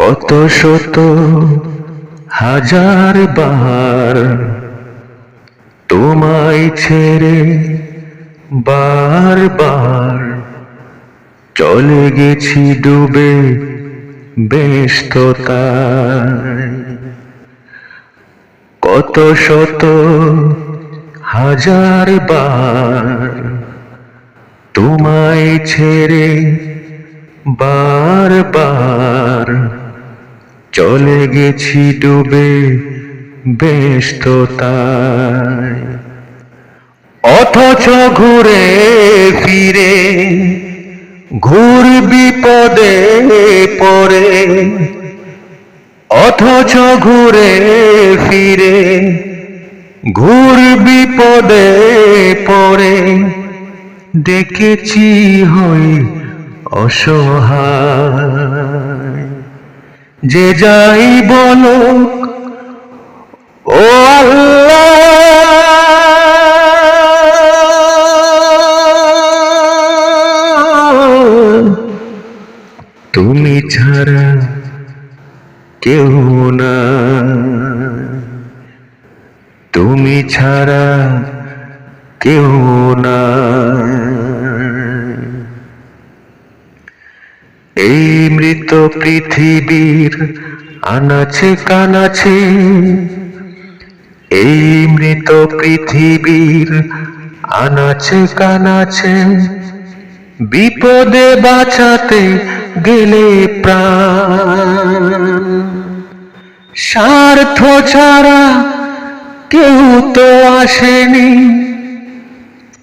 কত শত হাজার বার তোমায় ছেড়ে বারবার চলে গেছি ডুবে ব্যস্ততায়। কত শত হাজার বার তোমায় ছেড়ে বারবার চলে গেছি ডুবে ব্যস্ততায়। অথচ ঘুরে ফিরে ঘুর বিপদে পড়ে, অথচ ঘুরে ফিরে ঘুর বিপদে পড়ে দেখেছি হই অসহায়। যে যাই বলো ও আল্লাহ, তুমি ছাড়া কেউ না, তুমি ছাড়া কেউ না। এই মৃত পৃথিবীর আনাচে কানাচে, এই মৃত পৃথিবীর আনাচে কানাচে বিপদে বাঁচাতে গেলে প্রাণ, স্বার্থ ছাড়া কেউ তো আসেনি,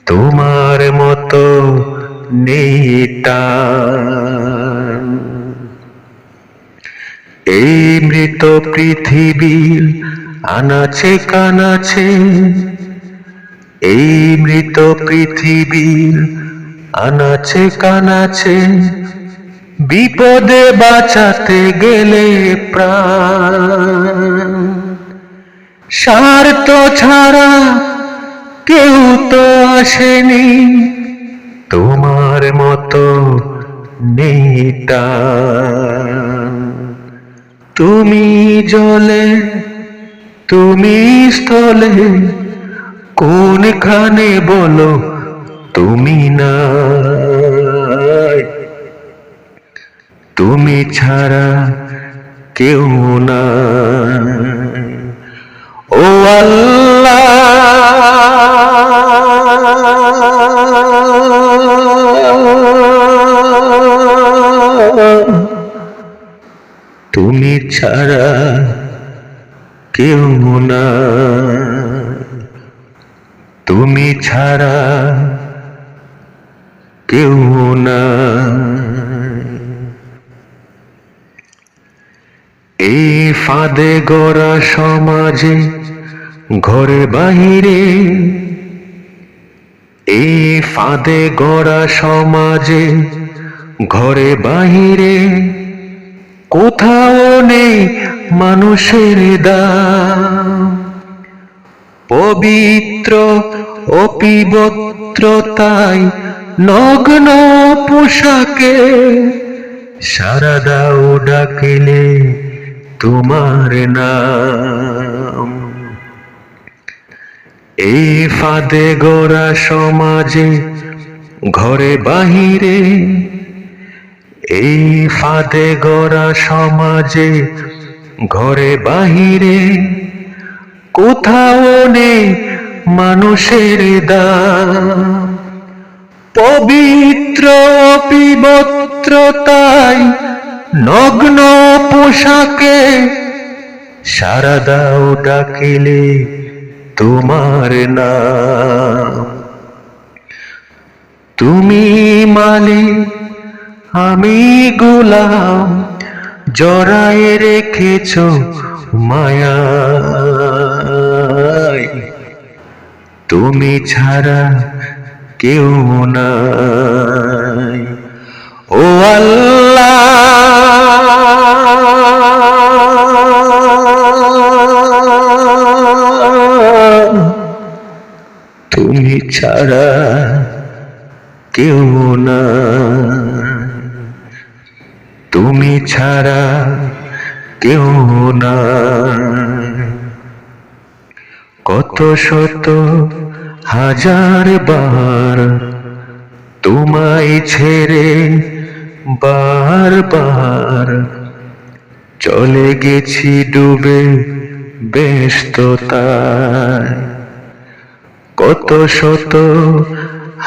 তোমার মতো নেই টান। এই মৃত পৃথিবীর আনাচে কানাচে, এই মৃত পৃথিবীর আনাচে কানাচে বিপদে বাঁচাতে গেলে প্রাণ, স্বার্থ ছাড়া কেউ তো আসেনি, তোমার মতো নেই টান। তুমি জলে তুমি স্থলে কোনখানে বলো তুমি নাই, তুমি ছাড়া কেউ নাই। ও আল্লাহ, তুমি ছাড়া কেউ না, তুমি ছাড়া কেউ না। এই ফাঁদে গড়া সমাজে ঘরে বাহিরে, এই ফাঁদে গড়া সমাজে ঘরে বাহিরে কোথাও নেই মানুষের দাম। পবিত্র অপবিত্রতায় নগ্ন পোশাকে সারা দাও ডাকিলে তোমার নাম। এই ফাঁদে গড়া সমাজে ঘরে বাহিরে, এই ফাঁদে গড়া সমাজে ঘরে বাহিরে কোথাও নেই মানুষের দাম। পবিত্র অপবিত্রতায় নগ্ন পোশাকে সারা দাও ডাকিলে তোমার নাম। তুমি মালিক আমি গোলাম, জড়ায় রেখেছ মায়ায়, তুমি ছাড়া কেউ নাই। ও আল্লাহ, তুমি ছাড়া কেউ না, তুমি ছাড়া কেউ নাই। কত শত হাজার বার তোমায় ছেড়ে বারবার চলে গেছি ডুবে ব্যস্ততায়। কত শত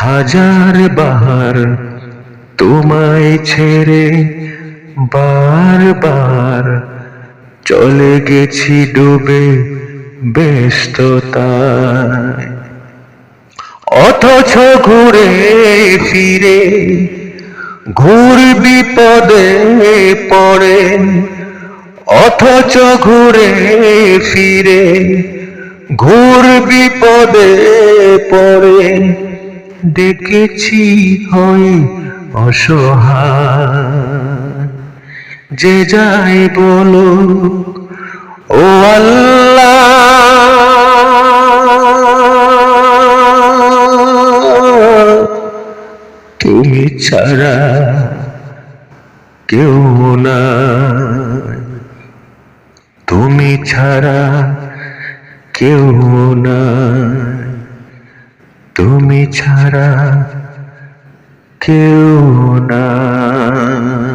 হাজার বার তোমায় ছেড়ে বারবার চলে গেছি ডুবে ব্যস্ততায়। অথচ ঘুরে ফিরে ঘুর বিপদে পড়ে, অথচ ঘুরে ফিরে ঘুর বিপদে পড়ে দেখেছি হয়ে অসহায়। যে যাই বলো ও আল্লাহ, তুমি ছাড়া কেউ নাই, তুমি ছাড়া কেউ নাই, তুমি ছাড়া কেউ নাই।